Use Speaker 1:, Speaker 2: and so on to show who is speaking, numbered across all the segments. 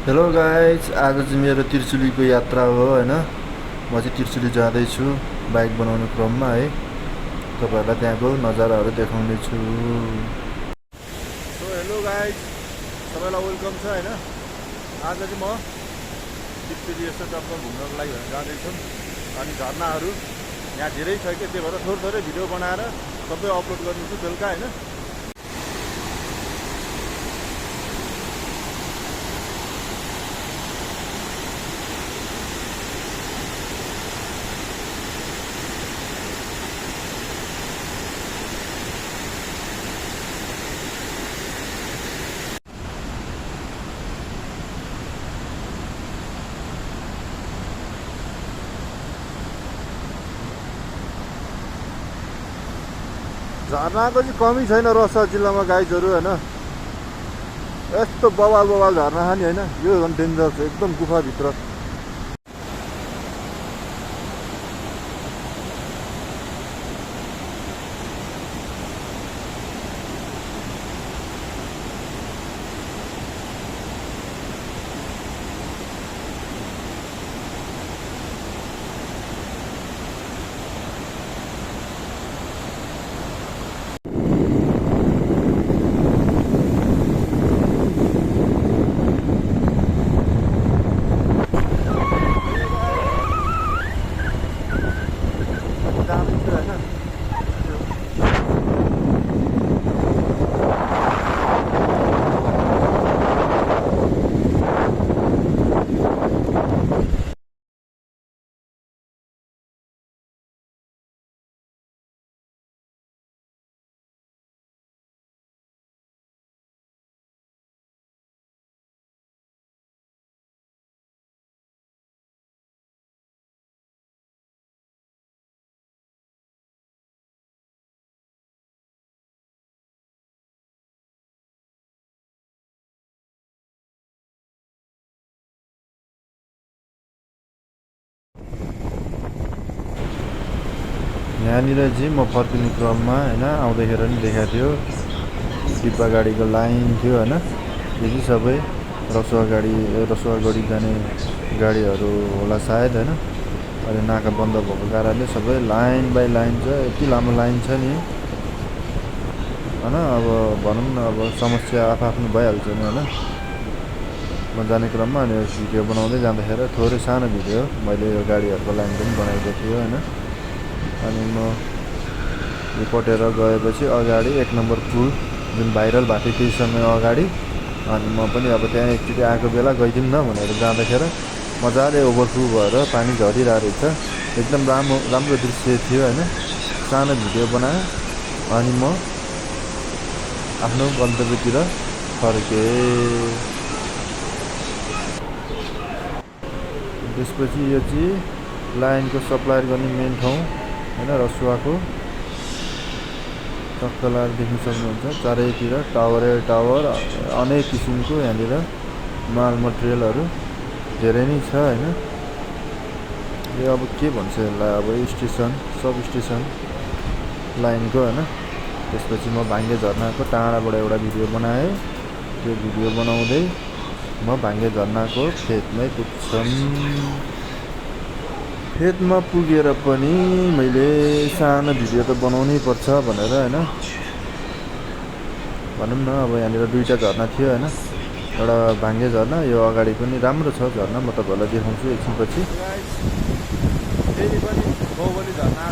Speaker 1: Hello guys, आज चाहिँ मेरो त्रिचुलीको यात्रा हो होइन। म चाहिँ त्रिचुली जाँदैछु बाइक बनाउने क्रममा है। तपाईँहरूलाई त्यहाँको नजाराहरू देखाउने छु। सो हेलो गाइज, सबैलाई वेलकम छ होइन। आज चाहिँ म त्रिचुली यस्तो टक्क घुम्नको लागि जाँदैछु। अनि झर्नाहरू यहाँ धेरै छ कि, त्यही भएर थोरै थोरै भिडियो बनाएर सबै अपलोड गर्नेछु बेलुका होइन। झर्नाको चाहिँ कमी छैन रसुवा जिल्लामा गाइजहरू होइन। यस्तो बवाल बवाल झर्ना छ नि होइन। यो झन् डेन्जर छ एकदम गुफाभित्र। यहाँनिर चाहिँ म फर्किने क्रममा होइन आउँदाखेरि नि देखाएको थियो डिब्बा गाडीको लाइन थियो होइन। यो चाहिँ सबै रसुवागढी जाने गाडीहरू होला सायद होइन। अहिले नाका बन्द भएको कारणले सबै लाइन बाई लाइन छ। यति लामो लाइन छ नि होइन। अब भनौँ न, अब समस्या आफ्नो भइहाल्छ नि होइन। म जाने क्रममा अनि भिडियो बनाउँदै जाँदाखेरि थोरै सानो भिडियो मैले यो गाडीहरूको लाइन पनि बनाएको थिएँ होइन। अनि म रिपोर्टेर गएपछि अगाडि 1 नम्बर पुल जुन भाइरल भएको थियो केही समय अगाडि, अनि म पनि अब त्यहाँ एकचोटि आएको बेला गइदिउँ न भनेर जाँदाखेरि मजाले ओभरफ्लो भएर पानी झरिरहेको रहेछ। एकदम राम्रो दृश्य थियो होइन। सानो भिडियो बनाएँ अनि म आफ्नो गन्तव्यतिर फर्केँ। त्यसपछि यो चाहिँ लाइनको सप्लाई गर्ने मेन ठाउँ होइन। रसुवाको टक्कलार देख्न सक्नुहुन्छ चारैतिर टावर अनेक किसिमको यहाँनिर माल मटेरियलहरू धेरै नै छ होइन। यो अब के भन्छ यसलाई, अब स्टेसन सब स्टेसन लाइनको होइन। त्यसपछि म भाङ्गे झर्नाको टाढाबाट एउटा भिडियो बनाएँ। त्यो भिडियो बनाउँदै म भाङ्गे झर्नाको फेदमै पुग्छौँ। फेदमा पुगेर पनि मैले सानो भिडियो त बनाउनै पर्छ भनेर होइन। भनौँ न अब यहाँनिर 2टा झर्ना थियो होइन। एउटा भाङ्गे झर्ना, यो अगाडि पनि राम्रो छ झर्ना, म तपाईँहरूलाई देखाउँछु एकछिनपछि। फेरि पनि बाहुबली झर्ना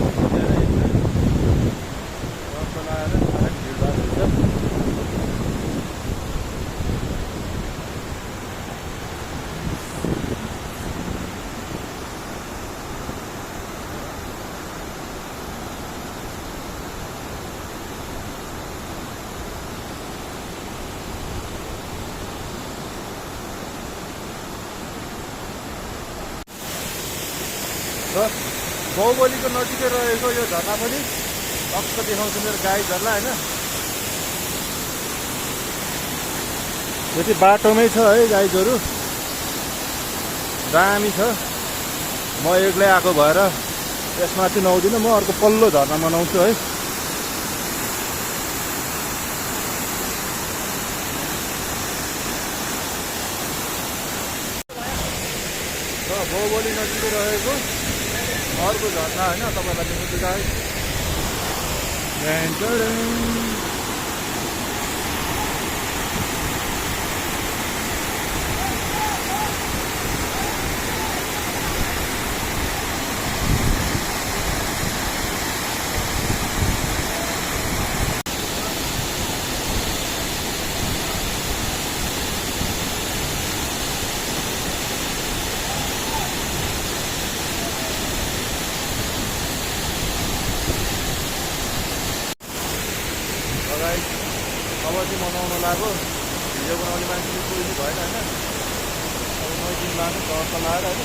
Speaker 1: बाहुबलीको नजिकै रहेको यो झर्ना पनि टक्क देखाउँछु मेरो गाई झर्ना होइन। यो चाहिँ बाटोमै छ है गाइजहरू, दामी छ। म एक्लै आएको भएर यसमाथि नआउँदिनँ, म अर्को पल्लो झर्ना बनाउँछु है। र बाहुबली नजिकै रहेको अर्को झरना होइन तपाईँलाई देखाउँछु गाइस। अब चाहिँ मनाउन लाग्यो भिडियो बनाउने मान्छेले कोही भएन होइन। अब नजिक लानु घर त लाएर होइन।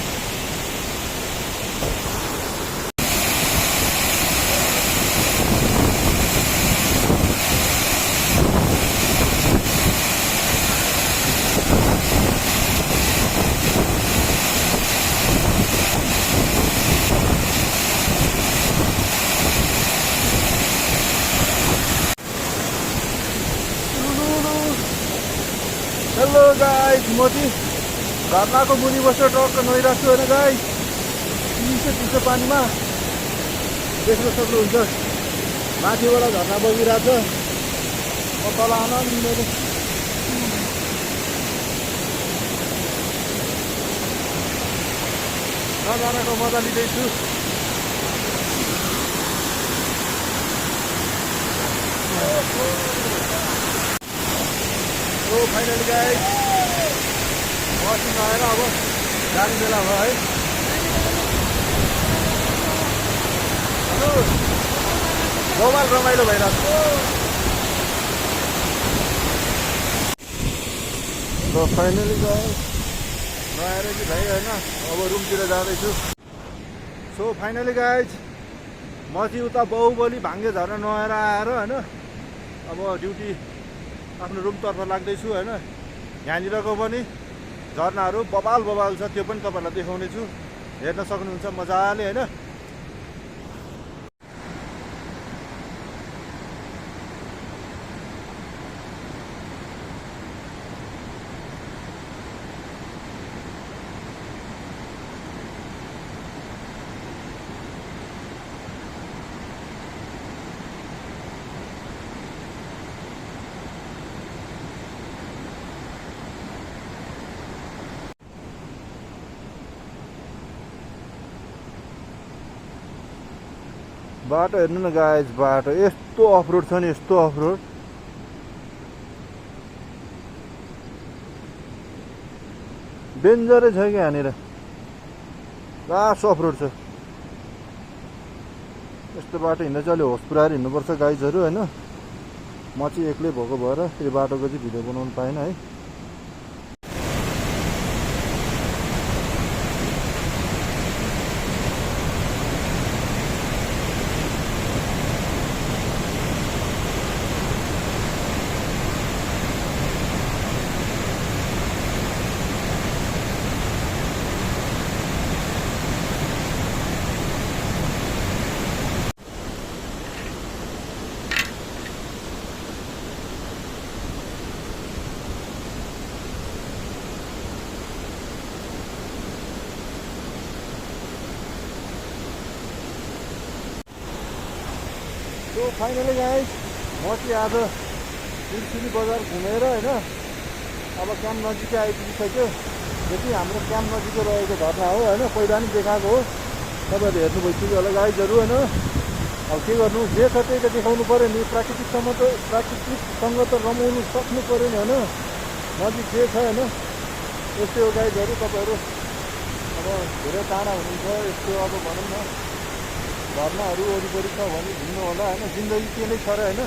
Speaker 1: हेलो गाइस, म चाहिँ झरनाको मुनि बसेर टक्क नुहाइरहेको छु होइन गाइस। चिसो पानीमा देख्न सक्नुहुन्छ माथिबाट झरना बगिरहेको छ। म तल आउन मैले नजानाको मजा लिँदैछु। फाइनली गाइस मसिन आएर अब जाने बेला भयो है। मोबाइल रमाइलो भइरहेको छ। फाइनली गाइस नआएर कि भाइ होइन अब रुमतिर जाँदैछु। सो फाइनली गाइस म चाहिँ उता बाहुबली भाङ्गे झरना नआएर आएर होइन अब ड्युटी आफ्नो रुमतर्फ लाग्दैछु होइन। यहाँनिरको पनि झरनाहरू बबाल छ, त्यो पनि तपाईँहरूलाई देखाउने छु, हेर्न सक्नुहुन्छ मजाले होइन। बाटो हेर्नु न गाइस, बाटो यस्तो अफरोड छ नि, यस्तो अफरोड। डेन्जरै छ कि यहाँनिर, लास्ट अफरोड छ। यस्तो बाटो हिँड्दा चाहिँ अलि होस पुऱ्याएर हिँड्नुपर्छ गाइजहरू होइन। म चाहिँ एक्लै भएको भएर यो बाटोको चाहिँ भिडियो बनाउनु पाइनँ है। सो फाइनली गाइस म चाहिँ आज सिलसिली बजार घुमेर होइन अब क्याम्प नजिकै आइपुगिसक्यो। यो चाहिँ हाम्रो क्याम्प नजिकै रहेको झरना हो होइन। पहिला नि देखाएको हो, तपाईँहरूले हेर्नु भइसक्यो होला गाइजहरू होइन। अब के गर्नु, जे छ त्यही त देखाउनु पऱ्यो नि। प्राकृतिकसँग त रमाउनु सक्नु पऱ्यो नि होइन। नजिक जे छ होइन यस्तै हो गाइजहरू। तपाईँहरू अब धेरै टाढा हुनुहुन्छ यस्तो अब भनौँ न झरनाहरू वरिपरि छ भने घुम्नु होला होइन। जिन्दगी के नै छ र होइन,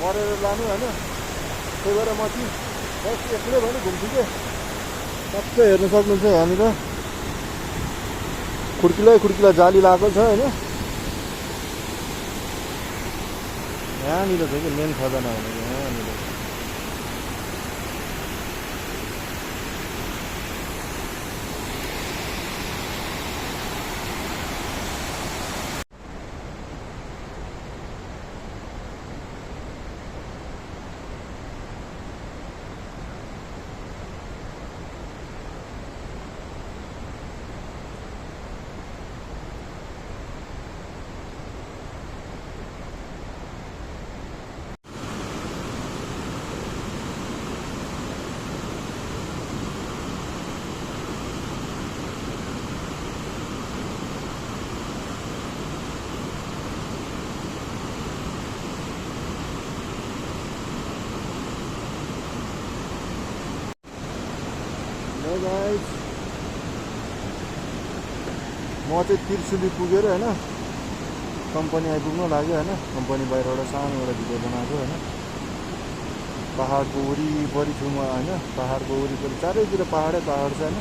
Speaker 1: मरेर लानु होइन। त्यही भएर म चाहिँ बस एक्लै भने घुम्छु के। सबै हेर्न सक्नुहुन्छ यहाँनिर खुड्किला जाली लगाएको छ होइन। यहाँनिर छ कि मेन खजाना भनेको यहाँनिर। हेलो गाइस, म चाहिँ त्रिशुली पुगेर होइन कम्पनी आइपुग्नु लाग्यो होइन। कम्पनी बाहिरबाट सानो एउटा भिडियो बनाएको होइन। पहाडको वरिपरि छु म होइन। पहाडको वरिपरि चारैतिर पहाडै पहाड छ होइन।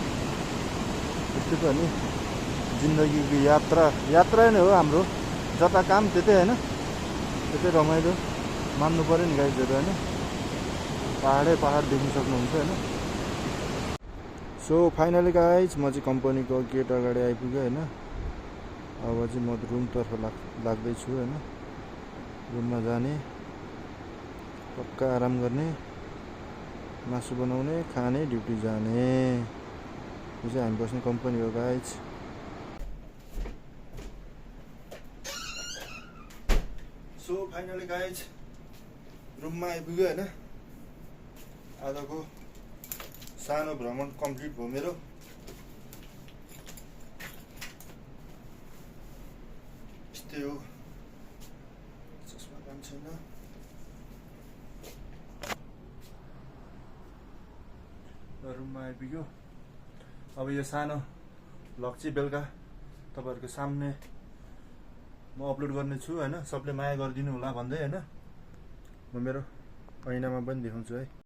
Speaker 1: त्यस्तै त नि जिन्दगीको यात्रा नै हो हाम्रो। जता काम त्यतै होइन, त्यतै रमाइलो मान्नु पऱ्यो नि गाइजहरू होइन। पहाडै पहाड देख्न सक्नुहुन्छ होइन। सो फाइनली गाइज म चाहिँ कम्पनीको गेट अगाडि आइपुगेँ होइन। अब चाहिँ म रुमतर्फ लाग्दैछु होइन। रुममा जाने, पक्का आराम गर्ने, मासु बनाउने, खाने, ड्युटी जाने। यो चाहिँ हामी बस्ने कम्पनी हो गाइज। सो फाइनली गाइज रुममा आइपुग्यो होइन। आजको सानो भ्रमण कम्प्लिट भयो मेरो। यस्तै हो, चस्मा काम छैन। रुममा आइपुग्यो। अब यो सानो भ्लग चाहिँ बेलुका तपाईँहरूको सामने म अपलोड गर्ने छु होइन। सबले माया गरिदिनु होला भन्दै होइन। म मेरो ऐनामा पनि देखाउँछु है।